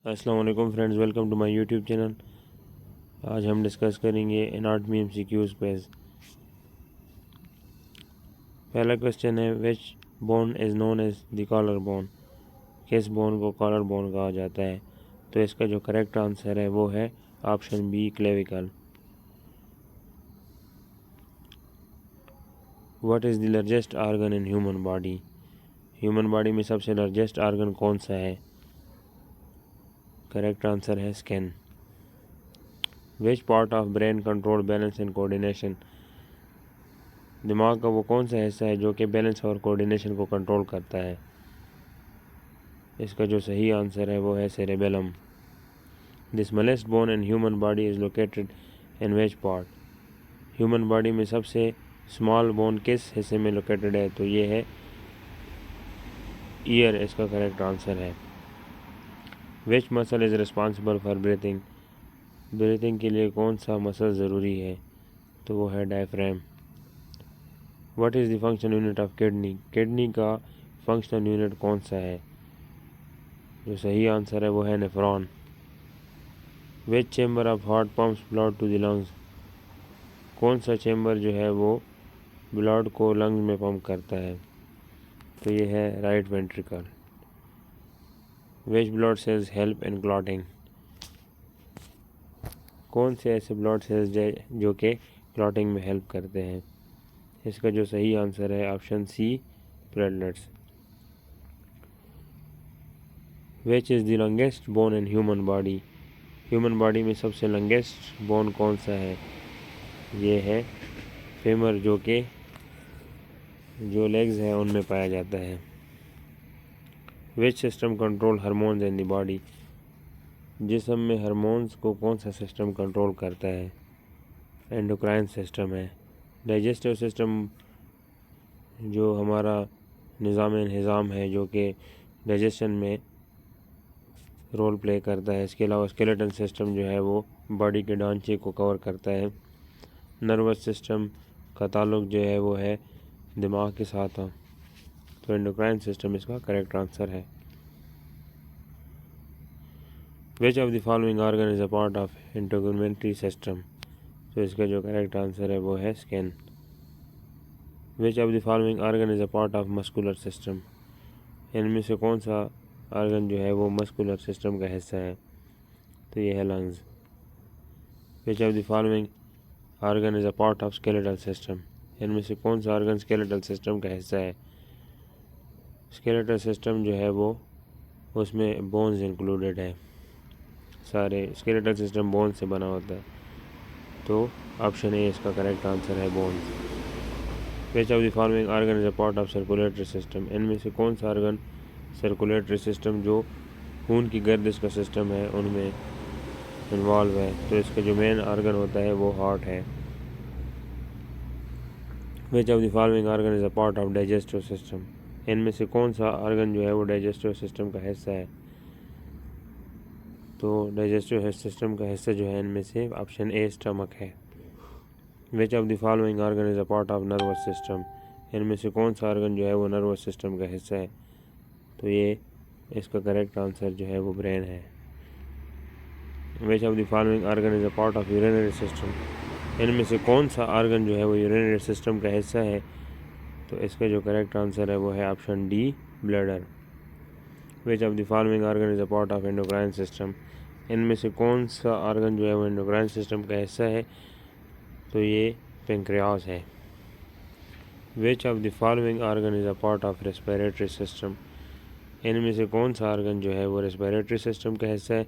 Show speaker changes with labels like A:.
A: अस्सलाम वालेकुम friends, welcome to my YouTube channel. आज हम डिस्कस करेंगे एनाटमी एमसीक्यूज पे। पहला क्वेश्चन है, which bone is known as the collar bone. किस बोन को कॉलर बोन कहा जाता है? तो इसका जो करेक्ट आंसर है वो है option B, clavicle. What is the largest organ in human body. Human body में सबसे लार्जेस्ट आर्गन कौन सा है? करेक्ट आंसर है skin. Which part of brain control balance and coordination. दिमाग का वो कौन सा हिस्सा है जो कि बैलेंस और कोऑर्डिनेशन को कंट्रोल करता है? इसका जो सही आंसर है वो है cerebellum. The smallest bone in human body is located in which part. Human body में सबसे स्मॉल बोन किस हिस्से में लोकेटेड है? तो ये है ईयर, इसका करेक्ट आंसर है। Which muscle is responsible for breathing. Breathing के लिए कौन सा मसल ज़रूरी है? तो वो है diaphragm. What is the function unit of kidney. Kidney का फंक्शनल यूनिट कौन सा है? जो सही आंसर है वो है nephron. Which chamber of heart pumps blood to the lungs. कौन सा चेम्बर जो है वो ब्लड को लंग्स में पंप करता है? तो ये है right ventricle. Which blood cells help in clotting. कौन से ऐसे ब्लड सेल्स जो कि क्लॉटिंग में हेल्प करते हैं? इसका जो सही आंसर है option C, platelets. Which is the longest bone in human body. Human body में सबसे लॉन्गेस्ट बोन कौन सा है? ये है फेमर, जो कि जो लेग्स हैं उनमें पाया जाता है। Which system control hormones in the body. जिस्म में हार्मोन्स को कौन सा सिस्टम कंट्रोल करता है? एंडोक्राइन सिस्टम है। डाइजेस्टिव सिस्टम जो हमारा निज़ाम है, जो कि डाइजेशन में रोल प्ले करता है। इसके अलावा स्केलेटन सिस्टम जो है वो बॉडी के ढांचे को कवर करता है। नर्वस सिस्टम का ताल्लुक जो है वो है दिमाग के साथ। तो एंडोक्राइन सिस्टम इसका करेक्ट आंसर है। Which of the following organ is a part of integumentary system. तो इसका जो करेक्ट आंसर है वो है skin. Which of the following organ is a part of muscular system. इनमें से कौन सा आर्गन जो है वो मस्कुलर सिस्टम का हिस्सा है? तो ये है lungs. Which of the following organ is a part of skeletal system. इनमें से कौन सा आर्गन स्केलेटल सिस्टम का हिस्सा है? स्केलेटल सिस्टम जो है वो उसमें बोन्स इंक्लूडेड है। सारे स्केलेटल सिस्टम बोन से बना होता है। तो ऑप्शन ए इसका करेक्ट आंसर है, bones. Which of the following organ is a part of circulatory system. इनमें से कौन सा आर्गन सर्कुलेटरी सिस्टम जो खून की गर्दिश का सिस्टम है उनमें इन्वॉल्व है? तो इसका जो मेन आर्गन होता है वो हार्ट है। Which of the following organ is a part of digestive system. इनमें से कौन सा आर्गन जो है वो डाइजेस्टिव सिस्टम का हिस्सा है? तो डाइजेस्टिव सिस्टम का हिस्सा जो है इनमें से ऑप्शन ए, स्टमक है। Which of the following organ is a part of nervous system. इनमें से कौन सा आर्गन जो है वो नर्वस सिस्टम का हिस्सा है? तो ये इसका करेक्ट आंसर जो है वो ब्रेन है। Which of the following organ is a part of urinary system. इनमें से कौन सा आर्गन जो है वो यूरिनरी सिस्टम का हिस्सा है? तो इसका जो करेक्ट आंसर है वो है option D, bladder. Which of the following organ is a part of endocrine system. इनमें से कौन सा आर्गन जो है वो एंडोक्राइन सिस्टम का हिस्सा है? तो ये पेंक्रियास है। Which of the following organ is a part of respiratory system. इनमें से कौन सा आर्गन जो है वो रेस्पिरेटरी सिस्टम का हिस्सा है?